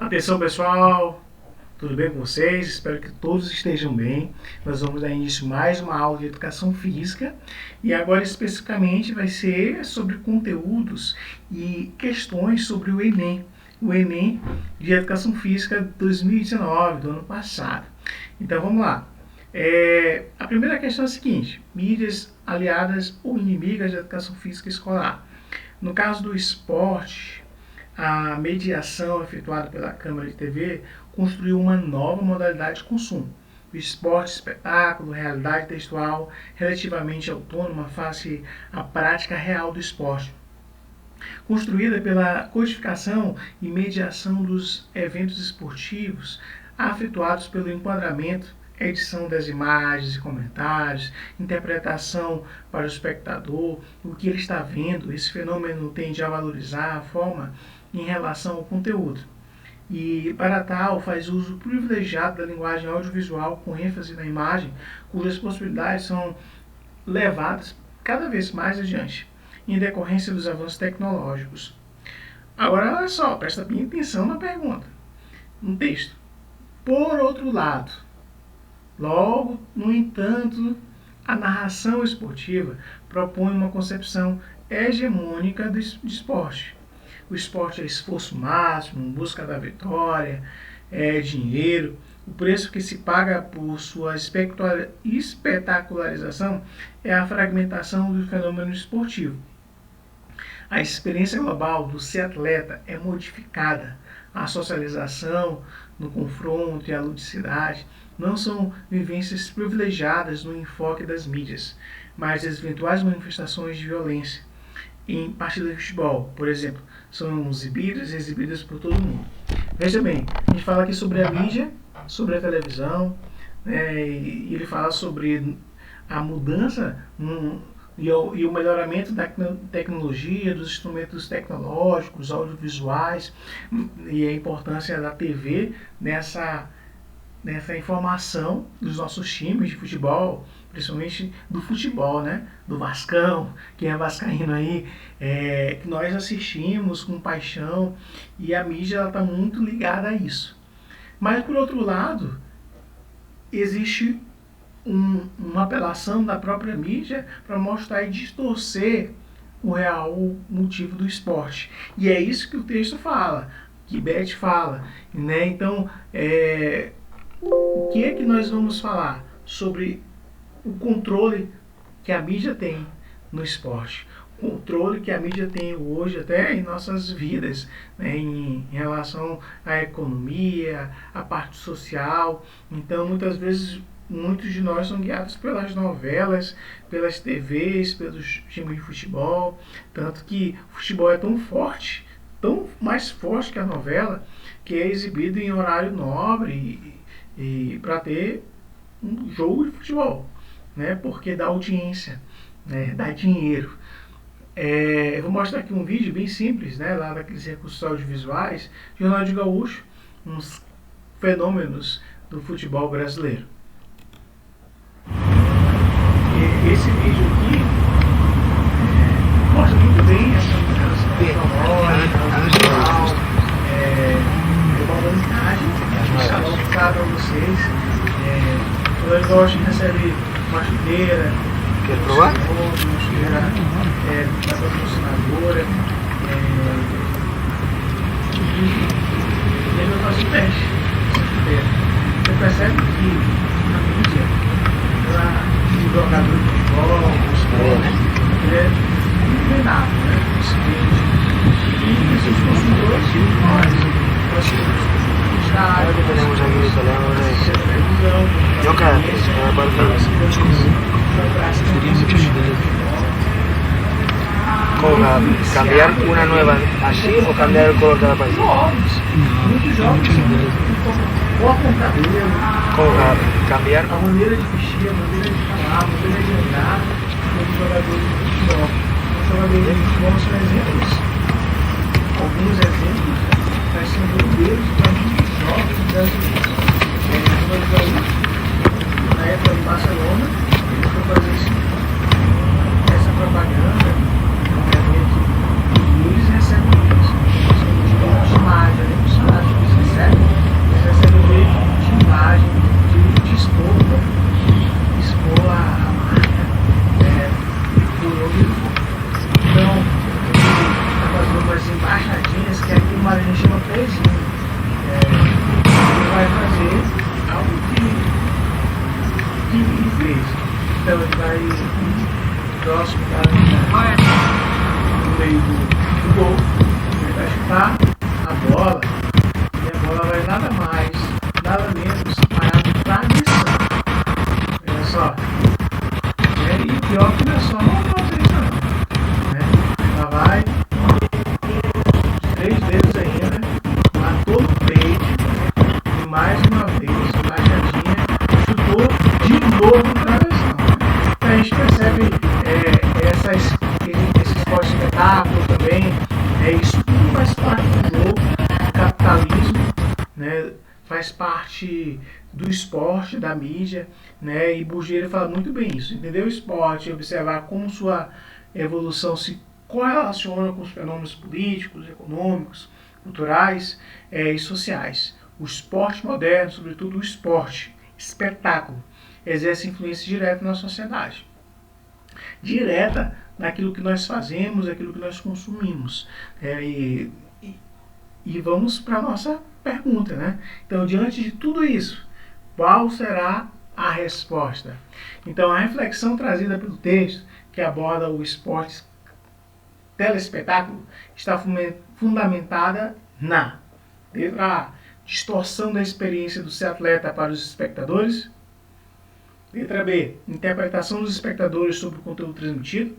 Atenção pessoal, tudo bem com vocês? Espero que todos estejam bem. Nós vamos dar início a mais uma aula de Educação Física e agora especificamente vai ser sobre conteúdos e questões sobre o Enem de Educação Física 2019, do ano passado. Então vamos lá. A primeira questão é a seguinte: mídias aliadas ou inimigas da Educação Física escolar. No caso do esporte, a mediação efetuada pela Câmara de TV construiu uma nova modalidade de consumo. O esporte, espetáculo, realidade textual, relativamente autônoma face à prática real do esporte. Construída pela codificação e mediação dos eventos esportivos, afetuados pelo enquadramento, edição das imagens e comentários, interpretação para o espectador, o que ele está vendo. Esse fenômeno tende a valorizar a forma em relação ao conteúdo. E, para tal, faz uso privilegiado da linguagem audiovisual com ênfase na imagem, cujas possibilidades são levadas cada vez mais adiante, em decorrência dos avanços tecnológicos. Agora, olha só, presta bem atenção na pergunta, no texto. Por outro lado, logo, no entanto, a narração esportiva propõe uma concepção hegemônica do esporte. O esporte é esforço máximo, busca da vitória, é dinheiro. O preço que se paga por sua espetacularização é a fragmentação do fenômeno esportivo. A experiência global do ser atleta é modificada. A socialização, no confronto e a ludicidade não são vivências privilegiadas no enfoque das mídias, mas as eventuais manifestações de violência em partidas de futebol, por exemplo, são exibidas por todo mundo. Veja bem, a gente fala aqui sobre a mídia, sobre a televisão, e ele fala sobre a mudança e o melhoramento da tecnologia, dos instrumentos tecnológicos, audiovisuais, e a importância da TV nessa informação dos nossos times de futebol, principalmente do futebol, né? Do Vascão, quem é vascaíno aí, que nós assistimos com paixão, e a mídia está muito ligada a isso. Mas, por outro lado, existe uma apelação da própria mídia para mostrar e distorcer o real motivo do esporte. E é isso que o texto fala, que Beth fala, né? Então, o que é que nós vamos falar sobre o controle que a mídia tem no esporte? O controle que a mídia tem hoje até em nossas vidas, né, em relação à economia, à parte social. Então, muitas vezes, muitos de nós são guiados pelas novelas, pelas TVs, pelos times de futebol. Tanto que o futebol é tão forte, tão mais forte que a novela, que é exibido em horário nobre e para ter um jogo de futebol, né? Porque dá audiência, né? Dá dinheiro. Eu vou mostrar aqui um vídeo bem simples, né? Lá daqueles recursos audiovisuais de Ronaldinho Gaúcho, uns fenômenos do futebol brasileiro. E esse vídeo aqui mostra muito bem essa mudança tecnológica, vou mostrar para vocês. O Ronaldinho Gaúcho recebe uma chuteira. Quer provar? Uma chuteira da patrocinadora. E ele vai fazer o teste dessa chuteira. Você percebe que a mídia, o jogador de futebol, o esporte, ele é muito treinado, né? E esses consumidores, nós Ahora que tenemos aquí el italiano de Yoka, ¿cómo cambiar una nueva así o cambiar el color de la país? ¿Cómo cambiar? A maneira de vestir, a maneira de falar, a maneira de andar dos jogadores de futebol. Os jogadores de futebol são exemplos. Alguns exemplos, mas são modelos para muitos jovens brasileiros. Na época de Barcelona, ele foi fazer essa propaganda, e eles recebem isso. São os donos de imagem, os faz parte do esporte, da mídia, né? E Bourdieu fala muito bem isso. Entender o esporte, observar como sua evolução se correlaciona com os fenômenos políticos, econômicos, culturais e sociais. O esporte moderno, sobretudo o esporte, espetáculo, exerce influência direta na sociedade. Direta naquilo que nós fazemos, naquilo que nós consumimos. E vamos para a nossa pergunta, né? Então, diante de tudo isso, qual será a resposta? Então, a reflexão trazida pelo texto, que aborda o esporte telespetáculo, está fundamentada na letra A, distorção da experiência do ser atleta para os espectadores. Letra B, interpretação dos espectadores sobre o conteúdo transmitido.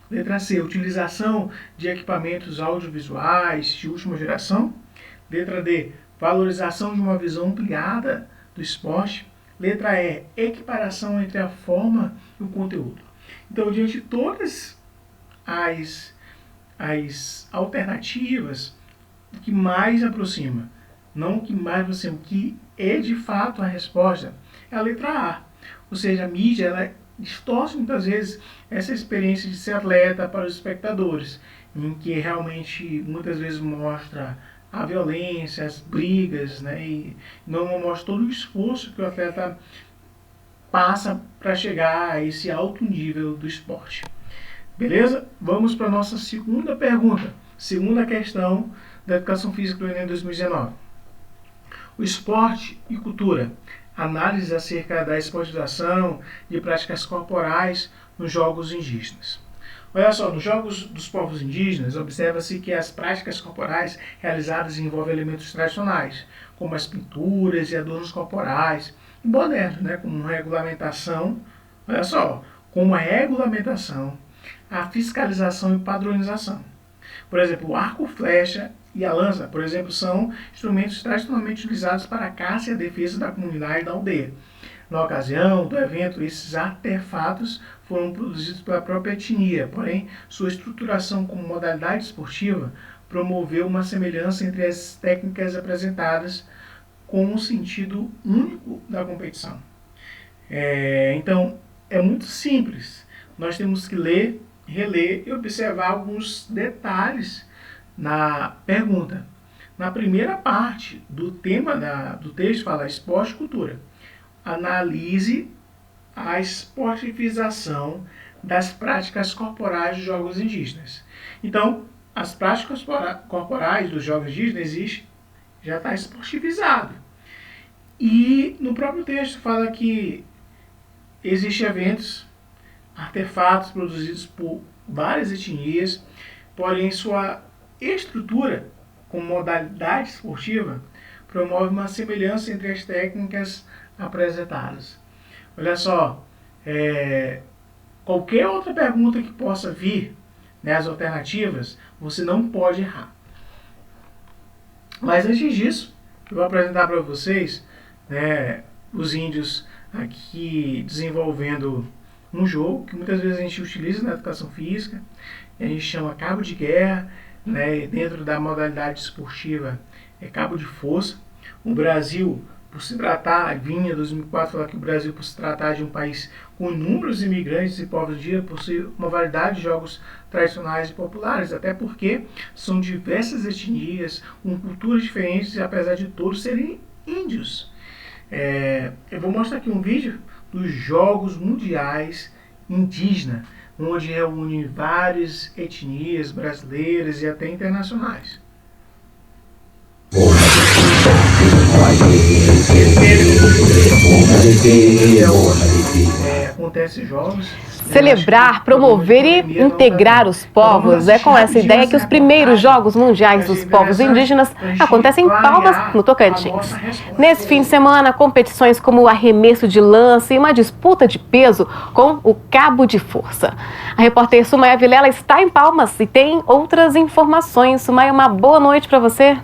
Letra C, utilização de equipamentos audiovisuais de última geração. Letra D, valorização de uma visão ampliada do esporte. Letra E, equiparação entre a forma e o conteúdo. Então, diante de todas as alternativas, o que mais aproxima, não o que mais aproxima, o que é de fato a resposta, é a letra A. Ou seja, a mídia, ela distorce muitas vezes essa experiência de ser atleta para os espectadores, em que realmente muitas vezes mostra a violência, as brigas, né, e não mostra todo o esforço que o atleta passa para chegar a esse alto nível do esporte. Beleza? Vamos para a nossa segunda pergunta, segunda questão da Educação Física do Enem 2019. O esporte e cultura. Análise acerca da esportivização de práticas corporais nos jogos indígenas. Olha só, nos jogos dos povos indígenas, observa-se que as práticas corporais realizadas envolvem elementos tradicionais, como as pinturas e adornos corporais, e modernos, né, como regulamentação, olha só, como a regulamentação, a fiscalização e padronização. Por exemplo, o arco, flecha e a lança, por exemplo, são instrumentos tradicionalmente utilizados para a caça e a defesa da comunidade e da aldeia. Na ocasião do evento, esses artefatos foram produzidos pela própria etnia, porém, sua estruturação como modalidade esportiva promoveu uma semelhança entre as técnicas apresentadas com um sentido único da competição. Então, é muito simples. Nós temos que ler, reler e observar alguns detalhes na pergunta. Na primeira parte do tema do texto fala esporte e cultura. Analise a esportivização das práticas corporais dos jogos indígenas. Então, as práticas corporais dos jogos indígenas já está esportivizado. E no próprio texto fala que existem eventos, artefatos produzidos por várias etnias, porém sua estrutura com modalidade esportiva promove uma semelhança entre as técnicas apresentadas. Olha só, qualquer outra pergunta que possa vir, né, as alternativas, você não pode errar. Mas antes disso, eu vou apresentar para vocês, né, os índios aqui desenvolvendo um jogo que muitas vezes a gente utiliza na educação física, a gente chama cabo de guerra, né, dentro da modalidade esportiva é cabo de força. O Brasil, por se tratar, vinha em 2004 falar que o Brasil, por se tratar de um país com inúmeros imigrantes e povos indígenas, possui uma variedade de jogos tradicionais e populares, até porque são diversas etnias, com culturas diferentes, e apesar de todos serem índios. Eu vou mostrar aqui um vídeo dos Jogos Mundiais Indígenas, onde reúne várias etnias brasileiras e até internacionais. Acontece jogos. Celebrar, promover e integrar os povos. É com essa ideia que os primeiros Jogos Mundiais dos Povos Indígenas acontecem em Palmas, no Tocantins. Nesse fim de semana, competições como o arremesso de lança e uma disputa de peso com o cabo de força. A repórter Sumaia Vilela está em Palmas e tem outras informações. Sumaia, uma boa noite para você.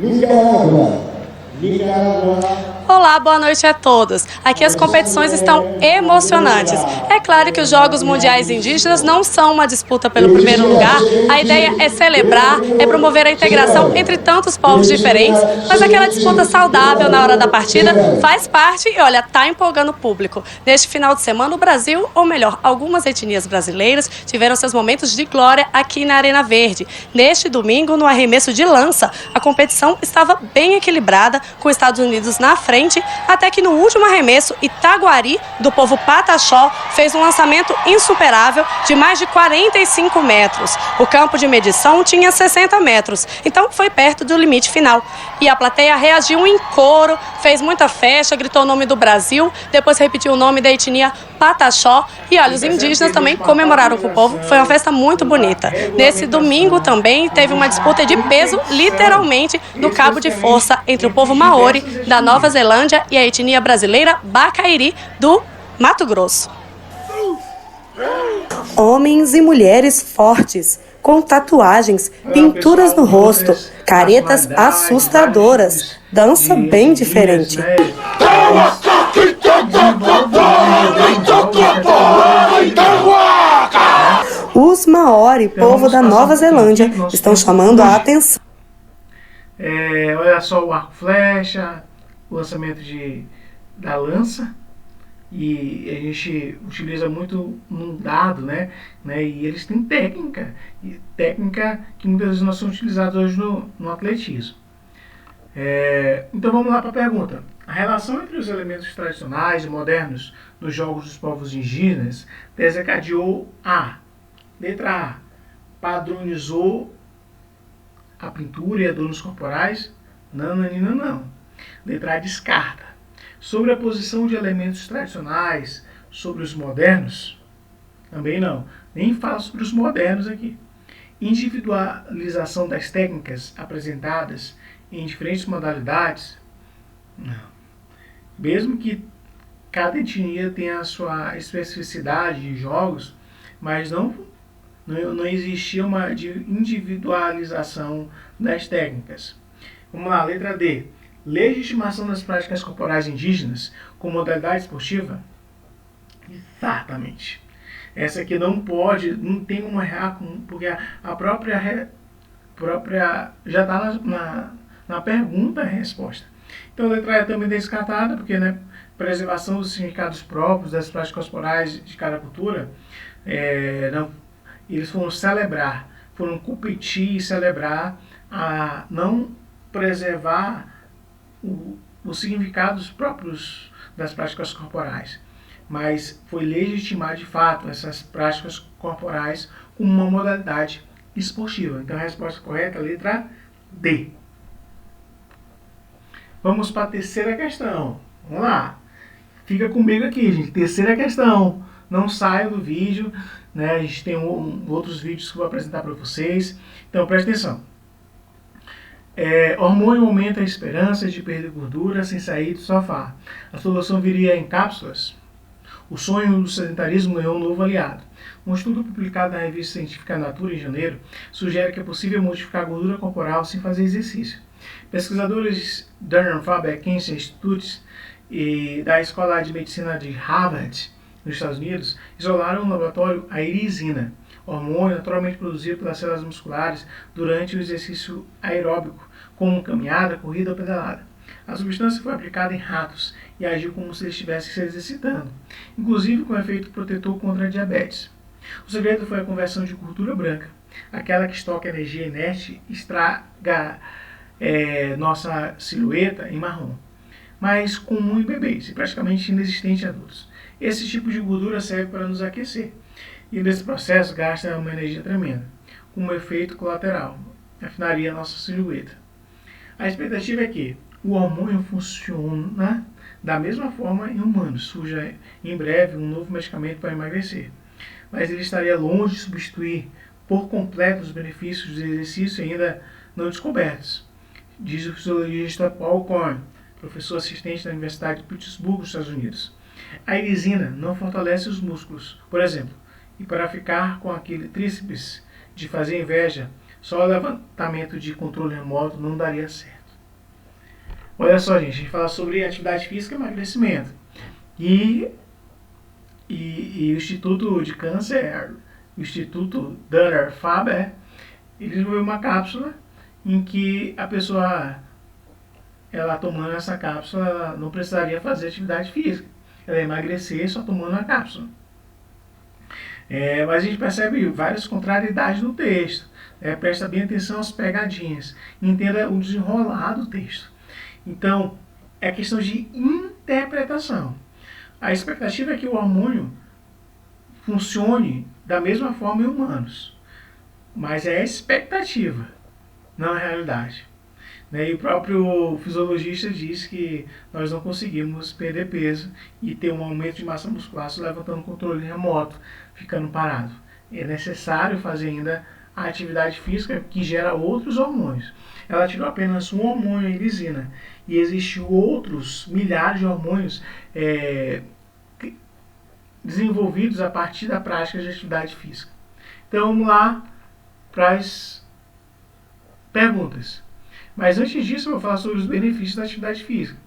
Nicaragua. Olá, boa noite a todos. Aqui as competições estão emocionantes. É claro que os Jogos Mundiais Indígenas não são uma disputa pelo primeiro lugar. A ideia é celebrar, é promover a integração entre tantos povos diferentes, mas aquela disputa saudável na hora da partida faz parte e, olha, tá empolgando o público. Neste final de semana, o Brasil, ou melhor, algumas etnias brasileiras, tiveram seus momentos de glória aqui na Arena Verde. Neste domingo, no arremesso de lança, a competição estava bem equilibrada, com os Estados Unidos na frente, até que no último arremesso, Itaguari, do povo Pataxó, fez um lançamento insuperável de mais de 45 metros. O campo de medição tinha 60 metros, então foi perto do limite final. E a plateia reagiu em coro, fez muita festa, gritou o nome do Brasil, depois repetiu o nome da etnia Pataxó. E olha, os indígenas também comemoraram com o povo, foi uma festa muito bonita. Nesse domingo também teve uma disputa de peso, literalmente, do cabo de força entre o povo Maori da Nova Zelândia e a etnia brasileira Bacairi do Mato Grosso. Homens e mulheres fortes, com tatuagens, pinturas no rosto, caretas assustadoras, dança bem diferente. Os Maori, povo da Nova Zelândia, estão chamando a atenção. Olha só o arco flecha, o lançamento da lança, e a gente utiliza muito um dado, né? E eles têm técnica que muitas vezes não são utilizadas hoje no atletismo. Então vamos lá para a pergunta. A relação entre os elementos tradicionais e modernos nos jogos dos povos indígenas desencadeou letra A, padronizou a pintura e adornos corporais? Não. Letra A, descarta. Sobre a posição de elementos tradicionais sobre os modernos? Também não. Nem fala sobre os modernos aqui. Individualização das técnicas apresentadas em diferentes modalidades? Não. Mesmo que cada etnia tenha a sua especificidade de jogos, mas não existia uma individualização das técnicas. Vamos lá, letra D. Legitimação das práticas corporais indígenas com modalidade esportiva? Exatamente. Essa aqui não tem como errar, porque a própria já está na pergunta a resposta. Então a letra E também é descartada, porque preservação dos significados próprios das práticas corporais de cada cultura, eles foram competir e celebrar, a não preservar os significados próprios das práticas corporais, mas foi legitimar de fato essas práticas corporais como uma modalidade esportiva. Então a resposta correta é a letra D. Vamos para a terceira questão. Vamos lá. Fica comigo aqui, gente. Terceira questão. Não saia do vídeo, A gente tem outros vídeos que eu vou apresentar para vocês. Então preste atenção. Hormônio aumenta a esperança de perder gordura sem sair do sofá. A solução viria em cápsulas? O sonho do sedentarismo ganhou um novo aliado. Um estudo publicado na revista científica Nature em janeiro sugere que é possível modificar a gordura corporal sem fazer exercício. Pesquisadores Dana-Farber Cancer Institute e da Escola de Medicina de Harvard, nos Estados Unidos, isolaram no laboratório a irisina, hormônio naturalmente produzido pelas células musculares durante o exercício aeróbico, como caminhada, corrida ou pedalada. A substância foi aplicada em ratos e agiu como se eles estivessem se exercitando, inclusive com efeito protetor contra a diabetes. O segredo foi a conversão de gordura branca, aquela que estoca energia inerte e estraga nossa silhueta, em marrom, mas comum em bebês e praticamente inexistente em adultos. Esse tipo de gordura serve para nos aquecer e nesse processo gasta uma energia tremenda, com um efeito colateral, afinaria a nossa silhueta. A expectativa é que o hormônio funciona da mesma forma em humanos. Surja em breve um novo medicamento para emagrecer, mas ele estaria longe de substituir por completo os benefícios do exercício ainda não descobertos, diz o fisiologista Paul Korn, professor assistente da Universidade de Pittsburgh, nos Estados Unidos. A irisina não fortalece os músculos, por exemplo, e para ficar com aquele tríceps de fazer inveja, só o levantamento de controle remoto não daria certo. Olha só, gente, a gente fala sobre atividade física e emagrecimento. E o Instituto de Câncer, o Instituto Dana-Farber, ele desenvolveu uma cápsula em que a pessoa, ela tomando essa cápsula, ela não precisaria fazer atividade física. Ela ia emagrecer só tomando a cápsula. Mas a gente percebe várias contrariedades no texto. Presta bem atenção às pegadinhas. Entenda o desenrolar do texto. Então, é questão de interpretação. A expectativa é que o hormônio funcione da mesma forma em humanos. Mas é a expectativa, não a realidade. E o próprio fisiologista diz que nós não conseguimos perder peso e ter um aumento de massa muscular só levantando o controle remoto, ficando parado. É necessário fazer ainda a atividade física que gera outros hormônios. Ela tirou apenas um hormônio, a irisina, e existem outros milhares de hormônios desenvolvidos a partir da prática de atividade física. Então vamos lá para as perguntas. Mas antes disso eu vou falar sobre os benefícios da atividade física.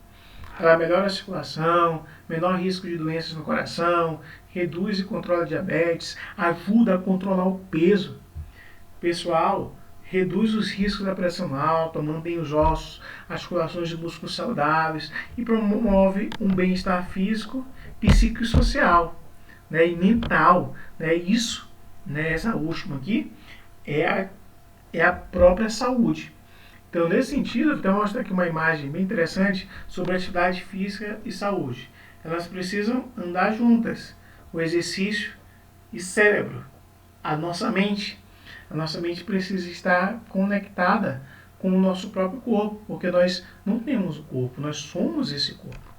Ela melhora a circulação, menor risco de doenças no coração, reduz e controla a diabetes, ajuda a controlar o peso. Pessoal, reduz os riscos da pressão alta, mantém os ossos, articulações de músculos saudáveis e promove um bem-estar físico, psíquico e social, e mental. Isso, essa última aqui, é a própria saúde. Então, nesse sentido, eu vou mostrar aqui uma imagem bem interessante sobre atividade física e saúde. Elas precisam andar juntas, o exercício e cérebro, a nossa mente. A nossa mente precisa estar conectada com o nosso próprio corpo, porque nós não temos o corpo, nós somos esse corpo.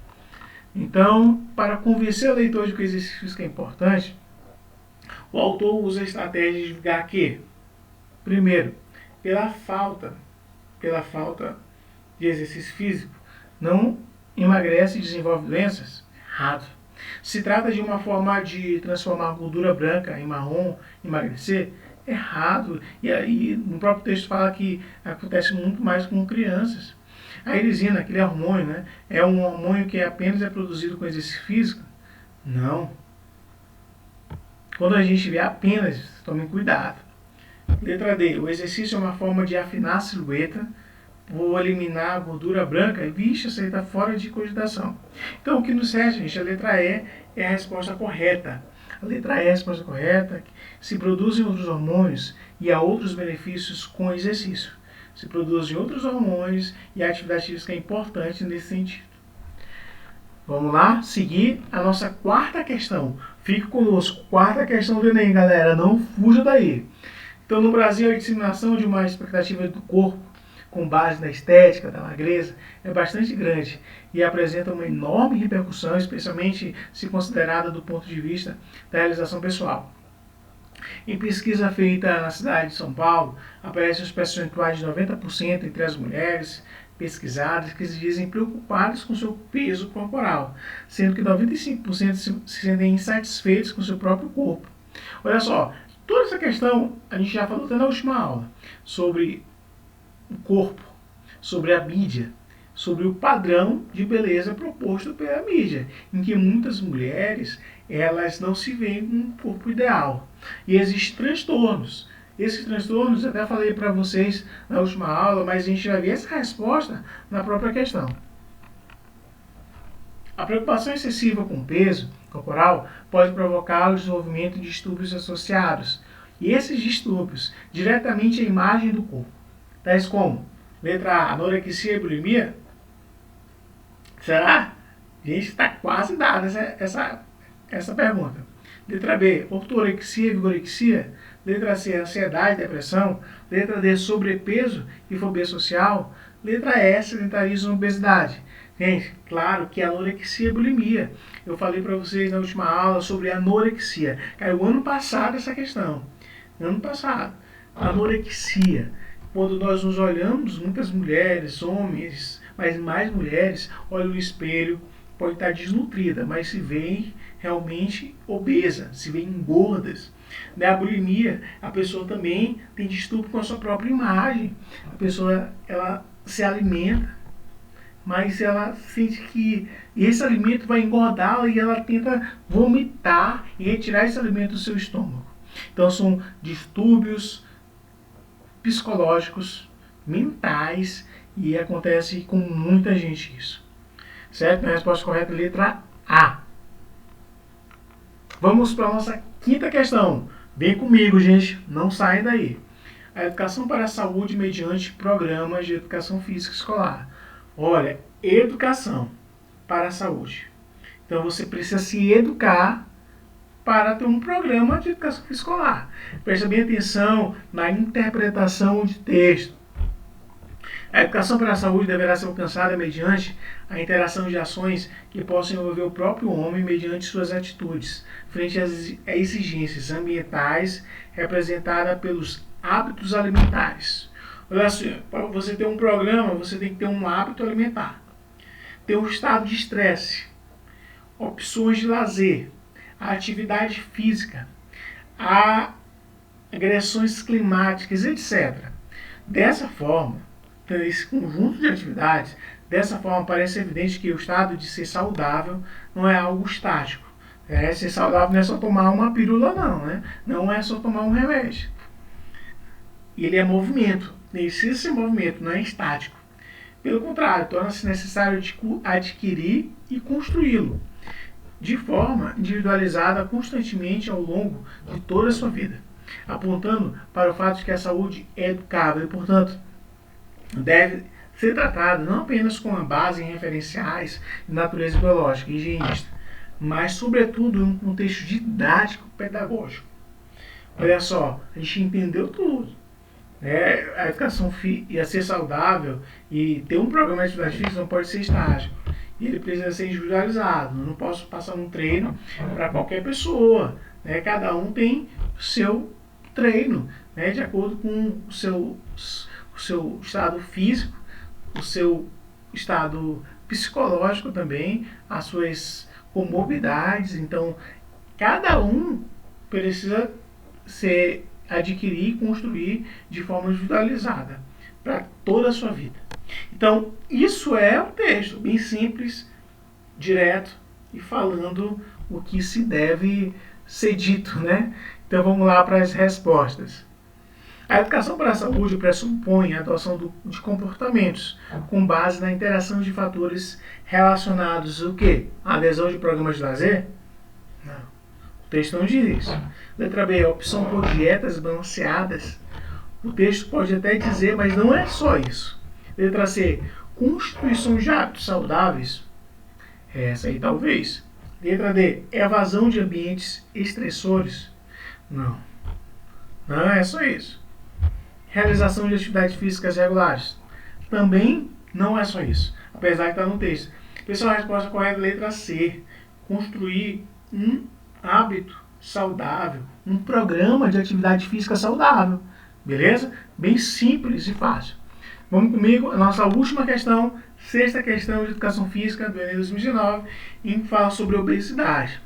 Então, para convencer o leitor de que o exercício físico é importante, o autor usa a estratégia de divulgar que, primeiro, pela falta de exercício físico, não emagrece e desenvolve doenças? Errado. Se trata de uma forma de transformar a gordura branca em marrom, emagrecer? Errado. E aí, no próprio texto fala que acontece muito mais com crianças. A irisina, aquele hormônio, é um hormônio que apenas é produzido com exercício físico? Não. Quando a gente vê apenas, tomem cuidado. Letra D. O exercício é uma forma de afinar a silhueta ou eliminar a gordura branca. Vixe, isso aí está fora de cogitação. Então, o que nos serve, gente, a letra E é a resposta correta. A letra E é a resposta correta. Se produzem outros hormônios e há outros benefícios com o exercício. Se produzem outros hormônios e a atividade física é importante nesse sentido. Vamos lá, seguir a nossa quarta questão. Fique conosco. Quarta questão do Enem, galera. Não fuja daí. Então, no Brasil, a disseminação de uma expectativa do corpo com base na estética, da magreza, é bastante grande e apresenta uma enorme repercussão, especialmente se considerada do ponto de vista da realização pessoal. Em pesquisa feita na cidade de São Paulo, aparecem os percentuais de 90% entre as mulheres pesquisadas que se dizem preocupadas com seu peso corporal, sendo que 95% se sentem insatisfeitos com seu próprio corpo. Olha só, toda essa questão a gente já falou até na última aula, sobre o corpo, sobre a mídia, sobre o padrão de beleza proposto pela mídia, em que muitas mulheres elas não se veem com um corpo ideal. E existem transtornos. Esses transtornos eu até falei para vocês na última aula, mas a gente já vê essa resposta na própria questão. A preocupação excessiva com o peso corporal pode provocar o desenvolvimento de distúrbios associados. E esses distúrbios, diretamente a imagem do corpo. Tais como, letra A, anorexia e bulimia? Será? Gente, está quase dada essa pergunta. Letra B, ortorexia e vigorexia? Letra C, ansiedade e depressão? Letra D, sobrepeso e fobia social? Letra E, sedentarismo e obesidade? Gente, claro que anorexia e bulimia. Eu falei para vocês na última aula sobre anorexia. Caiu ano passado essa questão. Ano passado. Anorexia. Quando nós nos olhamos, muitas mulheres, homens, mas mais mulheres, olham no espelho, pode estar desnutrida, mas se veem realmente obesa, se veem gordas. A bulimia, a pessoa também tem distúrbio com a sua própria imagem. A pessoa, ela se alimenta mas ela sente que esse alimento vai engordá-la e ela tenta vomitar e retirar esse alimento do seu estômago. Então são distúrbios psicológicos, mentais, e acontece com muita gente isso. Certo? A resposta correta é letra A. Vamos para a nossa quinta questão. Vem comigo, gente. Não sai daí. A educação para a saúde mediante programas de educação física escolar. Olha, educação para a saúde. Então você precisa se educar para ter um programa de educação física escolar. Preste bem atenção na interpretação de texto. A educação para a saúde deverá ser alcançada mediante a interação de ações que possam envolver o próprio homem mediante suas atitudes, frente às exigências ambientais representadas pelos hábitos alimentares. Olha só, para você ter um programa, você tem que ter um hábito alimentar, ter um estado de estresse, opções de lazer, a atividade física, a agressões climáticas, etc. Dessa forma, esse conjunto de atividades, dessa forma parece evidente que o estado de ser saudável não é algo estático. Ser saudável não é só tomar uma pílula, não, né? Não é só tomar um remédio. Ele é movimento, precisa ser movimento, não é estático. Pelo contrário, torna-se necessário adquirir e construí-lo de forma individualizada constantemente ao longo de toda a sua vida, apontando para o fato de que a saúde é educável e, portanto, deve ser tratada não apenas com a base em referenciais de natureza biológica e higienista, mas, sobretudo, em um contexto didático-pedagógico. Olha só, a gente entendeu tudo. A educação ia ser saudável e ter um programa de atividade física não pode ser estático. Ele precisa ser individualizado. Eu não posso passar um treino para qualquer pessoa. Cada um tem o seu treino, de acordo com o seu estado físico, o seu estado psicológico também, as suas comorbidades. Então, cada um precisa adquirir e construir de forma individualizada para toda a sua vida. Então, isso é um texto bem simples, direto e falando o que se deve ser dito, Então, vamos lá para as respostas. A educação para a saúde pressupõe a adoção de comportamentos com base na interação de fatores relacionados ao quê? A adesão de programas de lazer? Não. O texto não diz isso. Letra B, a opção por dietas balanceadas. O texto pode até dizer, mas não é só isso. Letra C, constituição de hábitos saudáveis. Essa aí talvez. Letra D, evasão de ambientes estressores. Não. Não é só isso. Realização de atividades físicas regulares. Também não é só isso. Apesar de estar no texto. Pessoal, a resposta correta é letra C. Construir um hábito saudável. Um programa de atividade física saudável. Beleza? Bem simples e fácil. Vamos comigo, a nossa última questão, sexta questão de educação física do Enem 2019, em que fala sobre obesidade.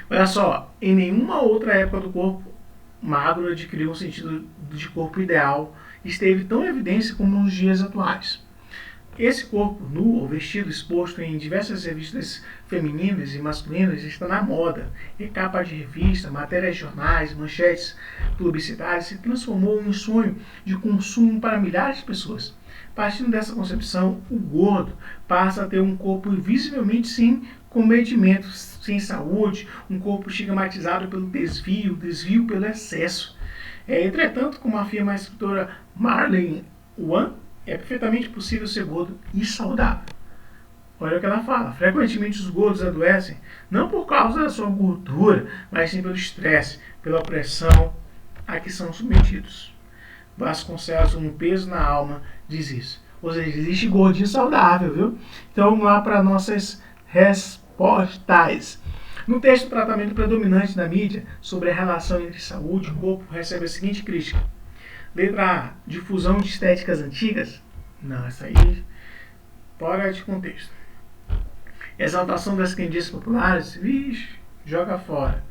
Olha só, em nenhuma outra época do corpo magro adquiriu um sentido de corpo ideal e esteve tão em evidência como nos dias atuais. Esse corpo nu ou vestido exposto em diversas revistas femininas e masculinas está na moda. E capa de revista, matérias de jornais, manchetes publicitárias se transformou em um sonho de consumo para milhares de pessoas. Partindo dessa concepção, o gordo passa a ter um corpo visivelmente sem comedimento, sem saúde, um corpo estigmatizado pelo desvio pelo excesso. Entretanto, como afirma a escritora Marlene Wan, é perfeitamente possível ser gordo e saudável. Olha o que ela fala. Frequentemente os gordos adoecem, não por causa da sua gordura, mas sim pelo estresse, pela opressão a que são submetidos. Vasconcelos, um peso na alma, diz isso. Ou seja, existe gordinho saudável, viu? Então vamos lá para nossas respostas. No texto, o tratamento predominante da mídia sobre a relação entre saúde e corpo recebe a seguinte crítica. Letra A, difusão de estéticas antigas? Não, essa aí fora de contexto. Exaltação das crendices populares? Vixe, joga fora.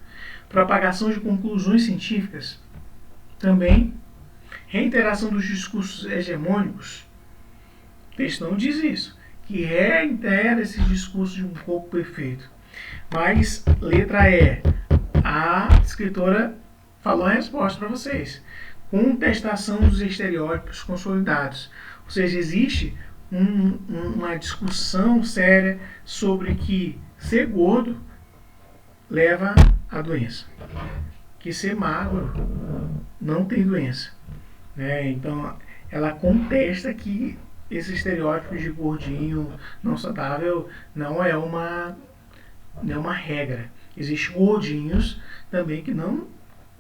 Propagação de conclusões científicas? Também. Reiteração dos discursos hegemônicos? texto não diz isso, que reitera esse discurso de um corpo perfeito. Mas, letra E, a escritora falou a resposta para vocês. Contestação dos estereótipos consolidados. Ou seja, existe uma discussão séria sobre que ser gordo leva à doença, que ser magro não tem doença, né? Então ela contesta que esse estereótipo de gordinho não saudável não é uma regra. Existem gordinhos também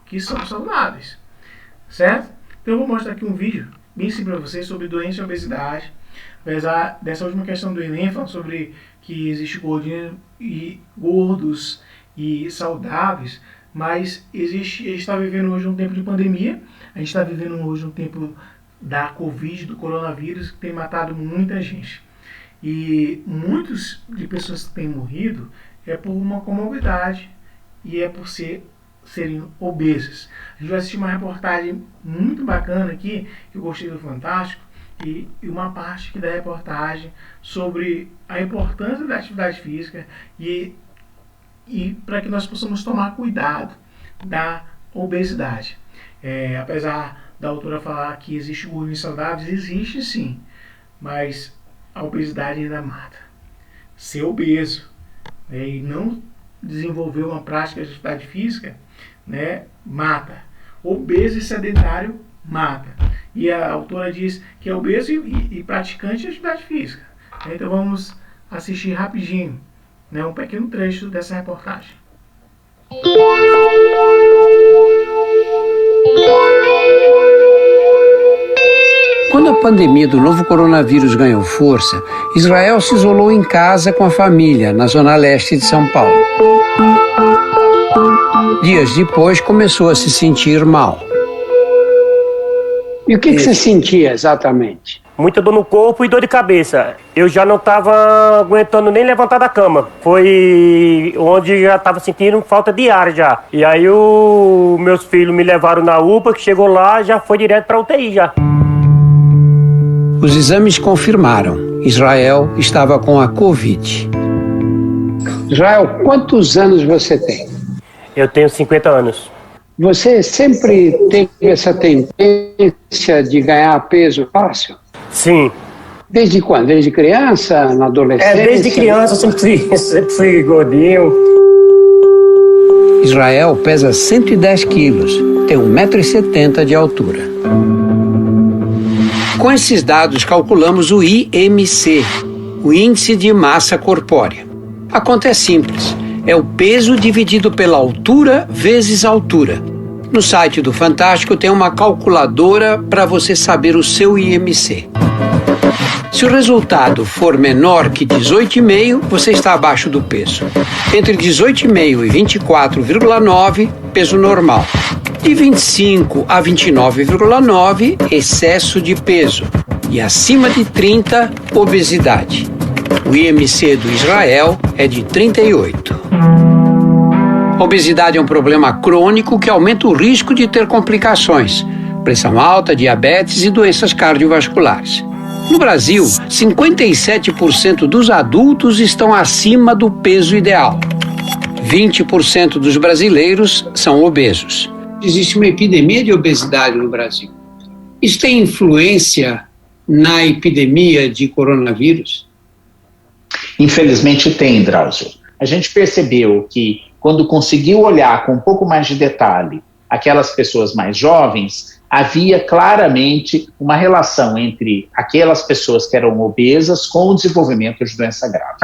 que são saudáveis, certo? Então eu vou mostrar aqui um vídeo bem simples para vocês sobre doença e obesidade. Apesar dessa última questão do Enem, falando sobre que existe gordos e saudáveis, mas a gente está vivendo hoje um tempo de pandemia, a gente está vivendo hoje um tempo da Covid, do coronavírus, que tem matado muita gente. E muitas de pessoas que têm morrido é por uma comorbidade e é por serem obesas. A gente vai assistir uma reportagem muito bacana aqui, que eu gostei do Fantástico, e uma parte aqui da reportagem sobre a importância da atividade física e para que nós possamos tomar cuidado da obesidade. Apesar da autora falar que existe gordinhos saudáveis, existe sim, mas a obesidade ainda mata. Ser obeso, né, e não desenvolver uma prática de atividade física, né, mata. Obeso e sedentário mata. E a autora diz que é obeso e praticante de atividade física. Então vamos assistir rapidinho, né, um pequeno trecho dessa reportagem. Quando a pandemia do novo coronavírus ganhou força, Israel se isolou em casa com a família, na zona leste de São Paulo. Dias depois, começou a se sentir mal. E o que você sentia exatamente? Muita dor no corpo e dor de cabeça. Eu já não estava aguentando nem levantar da cama. Foi onde já estava sentindo falta de ar já. E aí meus filhos me levaram na UPA, que chegou lá, já foi direto para UTI já. Os exames confirmaram. Israel estava com a Covid. Israel, quantos anos você tem? Eu tenho 50 anos. Você sempre teve essa tendência de ganhar peso fácil? Sim. Desde quando? Desde criança? Na adolescência? Desde criança eu sempre fui gordinho. Israel pesa 110 quilos, tem 1,70 m de altura. Com esses dados, calculamos o IMC, o Índice de Massa Corpórea. A conta é simples, é o peso dividido pela altura vezes altura. No site do Fantástico tem uma calculadora para você saber o seu IMC. Se o resultado for menor que 18,5, você está abaixo do peso. Entre 18,5 e 24,9, peso normal. De 25 a 29,9, excesso de peso. E acima de 30, obesidade. O IMC do Israel é de 38. A obesidade é um problema crônico que aumenta o risco de ter complicações, pressão alta, diabetes e doenças cardiovasculares. No Brasil, 57% dos adultos estão acima do peso ideal. 20% dos brasileiros são obesos. Existe uma epidemia de obesidade no Brasil. Isso tem influência na epidemia de coronavírus? Infelizmente tem, Drauzio. A gente percebeu que quando conseguiu olhar com um pouco mais de detalhe aquelas pessoas mais jovens, havia claramente uma relação entre aquelas pessoas que eram obesas com o desenvolvimento de doença grave.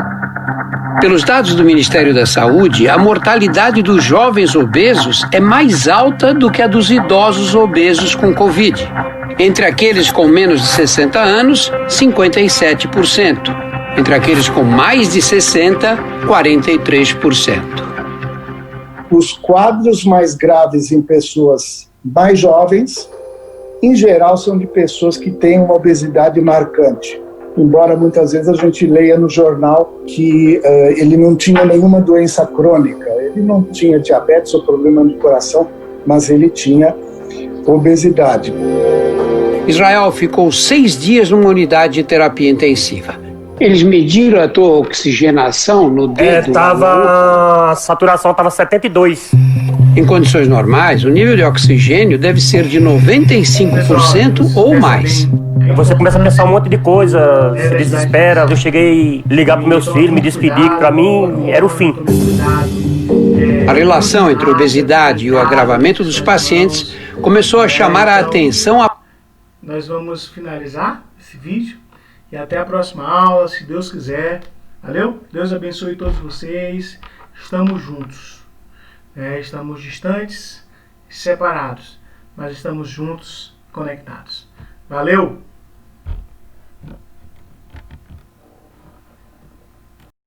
Pelos dados do Ministério da Saúde, a mortalidade dos jovens obesos é mais alta do que a dos idosos obesos com Covid. Entre aqueles com menos de 60 anos, 57%. Entre aqueles com mais de 60, 43%. Os quadros mais graves em pessoas mais jovens, em geral, são de pessoas que têm uma obesidade marcante. Embora muitas vezes a gente leia no jornal que ele não tinha nenhuma doença crônica, ele não tinha diabetes ou problema no coração, mas ele tinha obesidade. Israel ficou 6 dias numa unidade de terapia intensiva. Eles mediram a tua oxigenação no dedo? A saturação estava 72. Em condições normais, o nível de oxigênio deve ser de 95% ou mais. Você começa a pensar um monte de coisa, se desespera. Eu cheguei a ligar para meus filhos, me despedir, que para mim era o fim. A relação entre a obesidade e o agravamento dos pacientes começou a chamar a atenção. Nós vamos finalizar esse vídeo e até a próxima aula, se Deus quiser. Valeu? Deus abençoe todos vocês. Estamos juntos. Estamos distantes, separados, mas estamos juntos, conectados. Valeu!